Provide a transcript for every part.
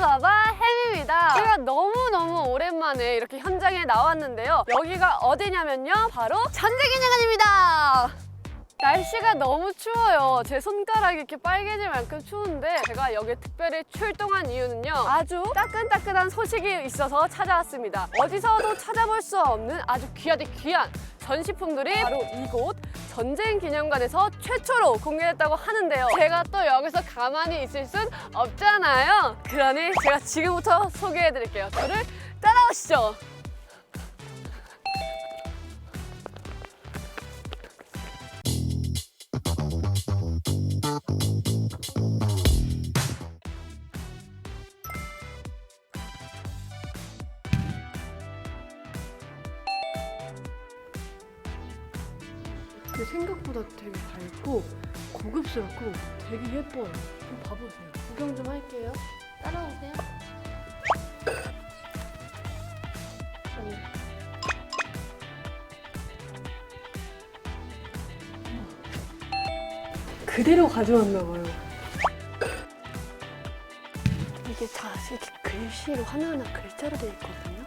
헬스바바 햄입니다. 제가 너무너무 오랜만에 이렇게 현장에 나왔는데요. 여기가 어디냐면요, 바로 전쟁기념관입니다. 날씨가 너무 추워요. 제 손가락이 이렇게 빨개질 만큼 추운데 제가 여기 특별히 출동한 이유는요, 아주 따끈따끈한 소식이 있어서 찾아왔습니다. 어디서도 찾아볼 수 없는 아주 귀하디 귀한 전시품들이 바로 이곳 전쟁기념관에서 최초로 공개됐다고 하는데요. 제가 또 여기서 가만히 있을 순 없잖아요. 그러니 제가 지금부터 소개해드릴게요. 저를 따라오시죠. 생각보다 되게 밝고 고급스럽고 되게 예뻐요. 좀 봐보세요. 구경 좀 할게요. 따라오세요. 그대로 가져왔나 봐요. 이게 다 이렇게 글씨로 하나하나 글자로 되어 있거든요.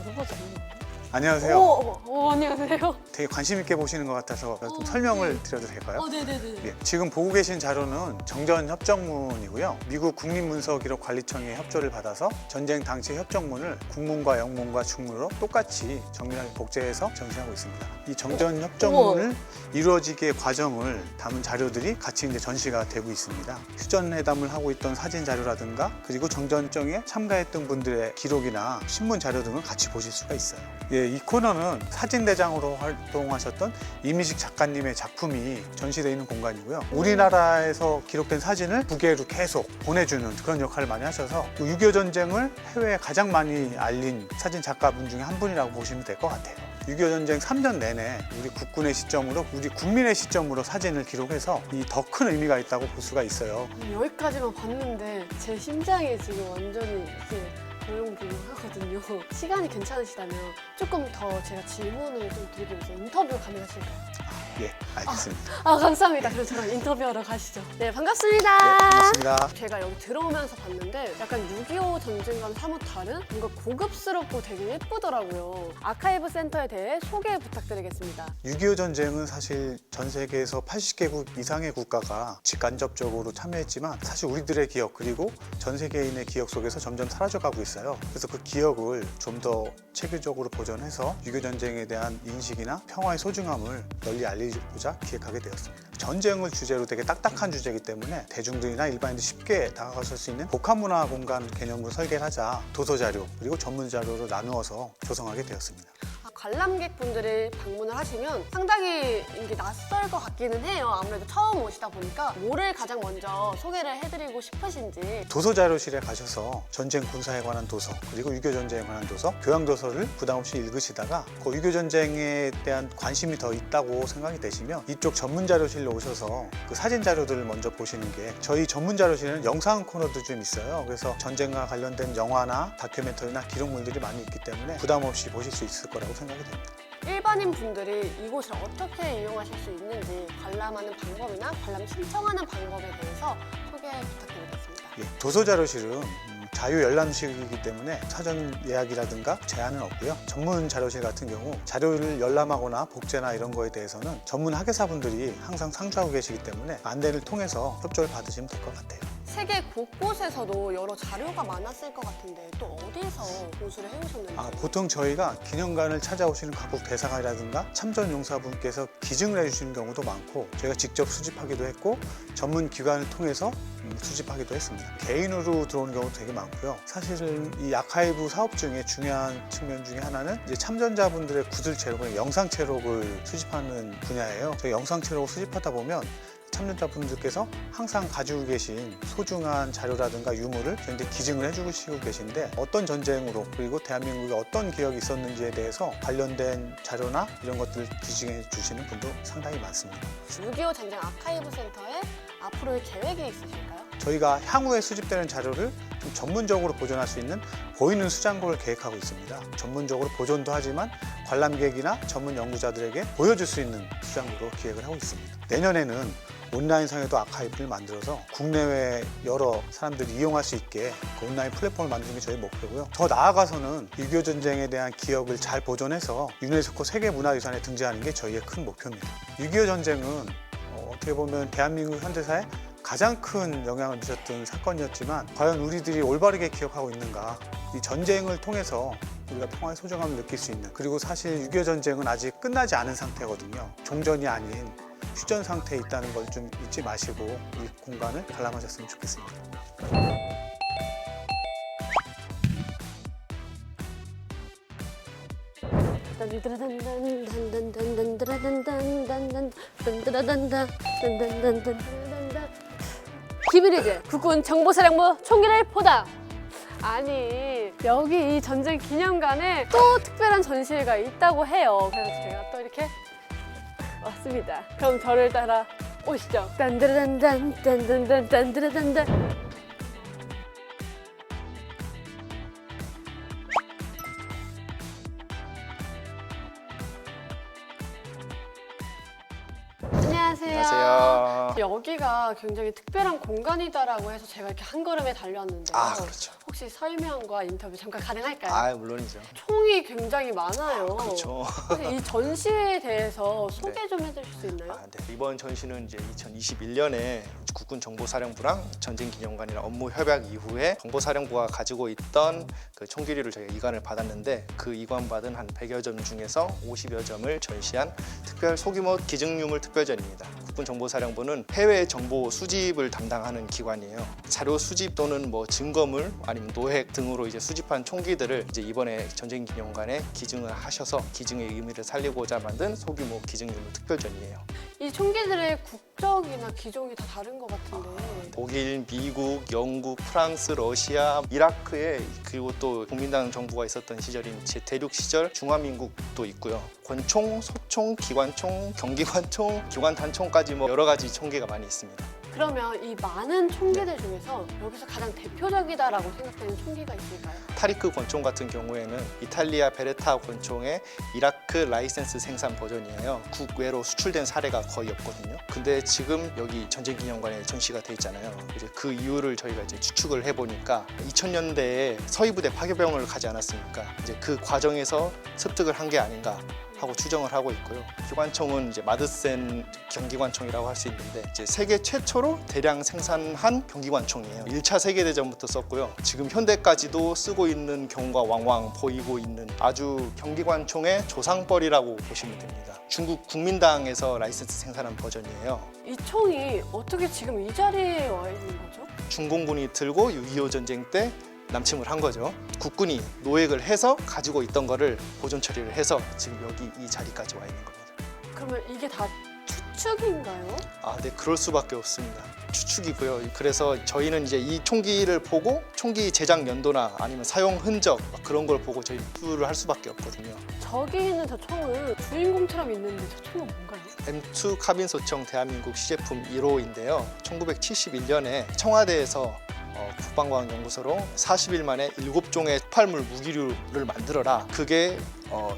여러 가지 있는데. 안녕하세요. 오, 안녕하세요. 되게 관심 있게 보시는 것 같아서 좀 설명을 드려도 될까요? 네네네. 예, 지금 보고 계신 자료는 정전협정문이고요. 미국 국립문서기록관리청의 협조를 받아서 전쟁 당시 협정문을 국문과 영문과 중문으로 똑같이 정밀하게 복제해서 전시하고 있습니다. 이 정전협정문을 이루어지기의 과정을 담은 자료들이 같이 이제 전시가 되고 있습니다. 휴전회담을 하고 있던 사진 자료라든가 그리고 정전정에 참가했던 분들의 기록이나 신문 자료 등을 같이 보실 수가 있어요. 예, 이 코너는 사진대장으로 활동하셨던 이미식 작가님의 작품이 전시되어 있는 공간이고요. 우리나라에서 기록된 사진을 국외로 계속 보내주는 그런 역할을 많이 하셔서 6.25 전쟁을 해외에 가장 많이 알린 사진 작가분 중에 한 분이라고 보시면 될 것 같아요. 6.25 전쟁 3년 내내 우리 국군의 시점으로, 우리 국민의 시점으로 사진을 기록해서 이 더 큰 의미가 있다고 볼 수가 있어요. 여기까지만 봤는데 제 심장이 지금 완전히 이렇게 조용조용하거든요. 시간이 괜찮으시다면 조금 더 제가 질문을 좀 드리겠습니다. 인터뷰 가능하실까요? 예, 알겠습니다. 감사합니다. 그럼 저랑 인터뷰하러 가시죠. 네, 반갑습니다. 네, 반갑습니다. 제가 여기 들어오면서 봤는데 약간 6.25 전쟁과는 사뭇 다른 뭔가 고급스럽고 되게 예쁘더라고요. 아카이브 센터에 대해 소개 부탁드리겠습니다. 6.25 전쟁은 사실 전 세계에서 80개국 이상의 국가가 직간접적으로 참여했지만 사실 우리들의 기억 그리고 전 세계인의 기억 속에서 점점 사라져가고 있어요. 그래서 그 기억을 좀 더 체계적으로 보존해서 6.25 전쟁에 대한 인식이나 평화의 소중함을 널리 알리고자 기획하게 되었습니다. 전쟁을 주제로 되게 딱딱한 주제이기 때문에 대중들이나 일반인들이 쉽게 다가가실 수 있는 복합문화 공간 개념으로 설계를 하자 도서 자료 그리고 전문 자료로 나누어서 조성하게 되었습니다. 관람객분들이 방문을 하시면 상당히 이게 낯설 것 같기는 해요. 아무래도 처음 오시다 보니까 뭐를 가장 먼저 소개를 해드리고 싶으신지. 도서 자료실에 가셔서 전쟁 군사에 관한 도서 그리고 6.25 전쟁에 관한 도서, 교양 도서를 부담 없이 읽으시다가 그 6.25 전쟁에 대한 관심이 더 있다고 생각이 되시면 이쪽 전문 자료실로 오셔서 그 사진 자료들을 먼저 보시는 게, 저희 전문 자료실에는 영상 코너도 좀 있어요. 그래서 전쟁과 관련된 영화나 다큐멘터리나 기록물들이 많이 있기 때문에 부담 없이 보실 수 있을 거라고 생각이 됩니다. 일반인 분들이 이곳을 어떻게 이용하실 수 있는지, 관람하는 방법이나 관람 신청하는 방법에 대해서 소개 부탁드리겠습니다. 예, 도서 자료실은 자유 열람식이기 때문에 사전 예약이라든가 제한은 없고요. 전문 자료실 같은 경우 자료를 열람하거나 복제나 이런 거에 대해서는 전문 학예사분들이 항상 상주하고 계시기 때문에 안내를 통해서 협조를 받으시면 될 것 같아요. 세계 곳곳에서도 여러 자료가 많았을 것 같은데 또 어디서 공수를 해오셨는지. 보통 저희가 기념관을 찾아오시는 각국 대사관이라든가 참전용사분께서 기증을 해주시는 경우도 많고, 저희가 직접 수집하기도 했고 전문 기관을 통해서 수집하기도 했습니다. 개인으로 들어오는 경우도 되게 많고요. 사실은 이 아카이브 사업 중에 중요한 측면 중에 하나는 이제 참전자분들의 구술 체록, 영상 체록을 수집하는 분야예요. 저희 영상 체록을 수집하다 보면 참전자분들께서 항상 가지고 계신 소중한 자료라든가 유물을 저희한테 기증을 해주시고 계신데, 어떤 전쟁으로 그리고 대한민국에 어떤 기억이 있었는지에 대해서 관련된 자료나 이런 것들을 기증해 주시는 분도 상당히 많습니다. 6.25 전쟁 아카이브 센터에 앞으로의 계획이 있으실까요? 저희가 향후에 수집되는 자료를 좀 전문적으로 보존할 수 있는 보이는 수장고를 계획하고 있습니다. 전문적으로 보존도 하지만 관람객이나 전문 연구자들에게 보여줄 수 있는 수장고로 기획을 하고 있습니다. 내년에는 온라인상에도 아카이브를 만들어서 국내외 여러 사람들이 이용할 수 있게 그 온라인 플랫폼을 만드는 게 저희 목표고요. 더 나아가서는 6.25 전쟁에 대한 기억을 잘 보존해서 유네스코 세계문화유산에 등재하는 게 저희의 큰 목표입니다. 6.25 전쟁은 어떻게 보면 대한민국 현대사에 가장 큰 영향을 미쳤던 사건이었지만 과연 우리들이 올바르게 기억하고 있는가, 이 전쟁을 통해서 우리가 평화의 소중함을 느낄 수 있는, 그리고 사실 6.25 전쟁은 아직 끝나지 않은 상태거든요. 종전이 아닌 휴전 상태에 있다는 걸 좀 잊지 마시고 이 공간을 관람하셨으면 좋겠습니다. 김일이제 국군 정보사령부 총기를 보다. 아니, 여기 이 전쟁 기념관에 또 특별한 전시회가 있다고 해요. 그래서 제가 또 이렇게 왔습니다. 그럼 저를 따라 오시죠. 딴드라단단 딴단단 딴드라단단. 안녕하세요. 안녕하세요. 여기가 굉장히 특별한 공간이다라고 해서 제가 이렇게 한 걸음에 달려왔는데요. 아, 그렇죠. 혹시 설명과 인터뷰 잠깐 가능할까요? 아, 물론이죠. 총이 굉장히 많아요. 그렇죠. 혹시 이 전시에 대해서 소개 좀 해주실 수 있나요? 네. 이번 전시는 이제 2021년에 국군 정보사령부랑 전쟁기념관이랑 업무 협약 이후에 정보사령부가 가지고 있던 그 총기류를 저희가 이관을 받았는데, 그 이관받은 한 100여 점 중에서 50여 점을 전시한 특별 소규모 기증유물 특별전입니다. 국군 정보사령부는 해외 정보 수집을 담당하는 기관이에요. 자료 수집 또는 뭐 증거물 아니면 노획 등으로 이제 수집한 총기들을 이제 이번에 전쟁기념관에 기증을 하셔서 기증의 의미를 살리고자 만든 소규모 기증유물 특별전이에요. 이 총기들의 국적이나 기종이 다 다른 것 같은데. 독일, 미국, 영국, 프랑스, 러시아, 이라크에, 그리고 또 국민당 정부가 있었던 시절인 제 대륙 시절 중화민국도 있고요. 권총, 소총, 기관총, 경기관총, 기관단총까지 뭐 여러 가지 총기가 많이 있습니다. 그러면 이 많은 총기들 중에서 여기서 가장 대표적이다라고 생각되는 총기가 있을까요? 타리크 권총 같은 경우에는 이탈리아 베레타 권총의 이라크 라이센스 생산 버전이에요. 국외로 수출된 사례가 거의 없거든요. 근데 지금 여기 전쟁기념관에 전시가 돼 있잖아요. 이제 그 이유를 저희가 이제 추측을 해보니까 2000년대에 서해부대 파괴병을 가지 않았습니까? 이제 그 과정에서 습득을 한 게 아닌가 하고 추정을 하고 있고요. 기관총은 이제 마드센 경기관총이라고 할 수 있는데, 이제 세계 최초로 대량 생산한 경기관총이에요. 1차 세계대전부터 썼고요. 지금 현대까지도 쓰고 있는 경우가 왕왕 보이고 있는 아주 경기관총의 조상벌이라고 보시면 됩니다. 중국 국민당에서 라이센스 생산한 버전이에요. 이 총이 어떻게 지금 이 자리에 와 있는 거죠? 중공군이 들고 6.25 전쟁 때 남침을 한 거죠. 국군이 노획을 해서 가지고 있던 거를 보존 처리를 해서 지금 여기 이 자리까지 와 있는 겁니다. 그러면 이게 다 추측인가요? 아, 네, 그럴 수밖에 없습니다. 추측이고요. 그래서 저희는 이제 이 총기를 보고 총기 제작 연도나 아니면 사용 흔적 그런 걸 보고 저희 추측을 할 수밖에 없거든요. 저기 있는 저 총은 주인공처럼 있는데 저 총은 뭔가요? M2 카빈 소총 대한민국 시제품 1호인데요. 1971년에 청와대에서 국방과학연구소로 40일 만에 7종의 폭발물 무기류를 만들어라. 그게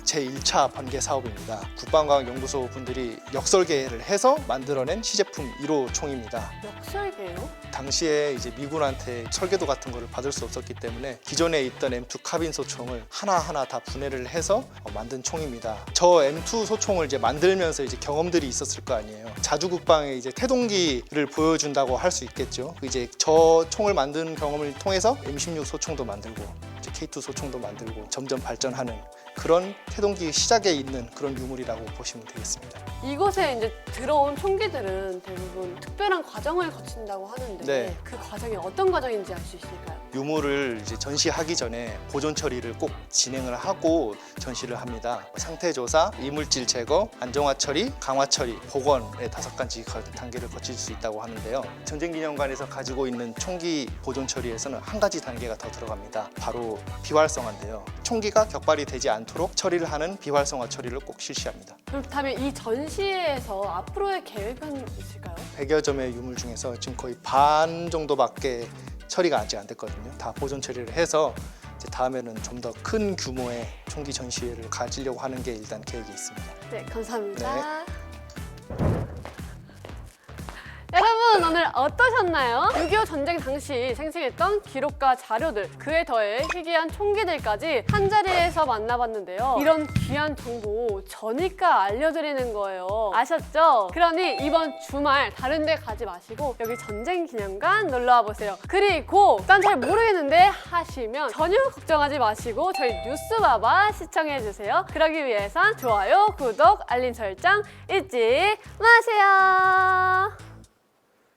제1차 번개 사업입니다. 국방과학연구소 분들이 역설계를 해서 만들어낸 시제품 1호 총입니다. 역설계요? 당시에 이제 미군한테 설계도 같은 거를 받을 수 없었기 때문에 기존에 있던 M2 카빈 소총을 하나하나 다 분해를 해서 만든 총입니다. 저 M2 소총을 이제 만들면서 이제 경험들이 있었을 거 아니에요. 자주국방에 이제 태동기를 보여준다고 할 수 있겠죠. 이제 저 총을 만든 경험을 통해서 M16 소총도 만들고 이제 K2 소총도 만들고 점점 발전하는 그런 태동기 시작에 있는 그런 유물이라고 보시면 되겠습니다. 이곳에 이제 들어온 총기들은 대부분 특별한 과정을 거친다고 하는데 네. 그 과정이 어떤 과정인지 알 수 있을까요? 유물을 이제 전시하기 전에 보존 처리를 꼭 진행을 하고 전시를 합니다. 상태 조사, 이물질 제거, 안정화 처리, 강화 처리, 복원의 5가지 단계를 거칠 수 있다고 하는데요. 전쟁기념관에서 가지고 있는 총기 보존 처리에서는 한 가지 단계가 더 들어갑니다. 바로 비활성화인데요. 총기가 격발이 되지 않도록 처리를 하는 비활성화 처리를 꼭 실시합니다. 그렇다면 이 전시회에서 앞으로의 계획은 있을까요? 100여 점의 유물 중에서 지금 거의 반 정도밖에 처리가 아직 안 됐거든요. 다 보존 처리를 해서 이제 다음에는 좀 더 큰 규모의 총기 전시회를 가지려고 하는 게 일단 계획이 있습니다. 네, 감사합니다. 오늘 어떠셨나요? 6.25 전쟁 당시 생생했던 기록과 자료들, 그에 더해 희귀한 총기들까지 한자리에서 만나봤는데요. 이런 귀한 정보 저니까 알려드리는 거예요. 아셨죠? 그러니 이번 주말 다른 데 가지 마시고 여기 전쟁기념관 놀러와 보세요. 그리고 난 잘 모르겠는데 하시면 전혀 걱정하지 마시고 저희 뉴스바바 시청해주세요. 그러기 위해선 좋아요, 구독, 알림 설정 잊지 마세요.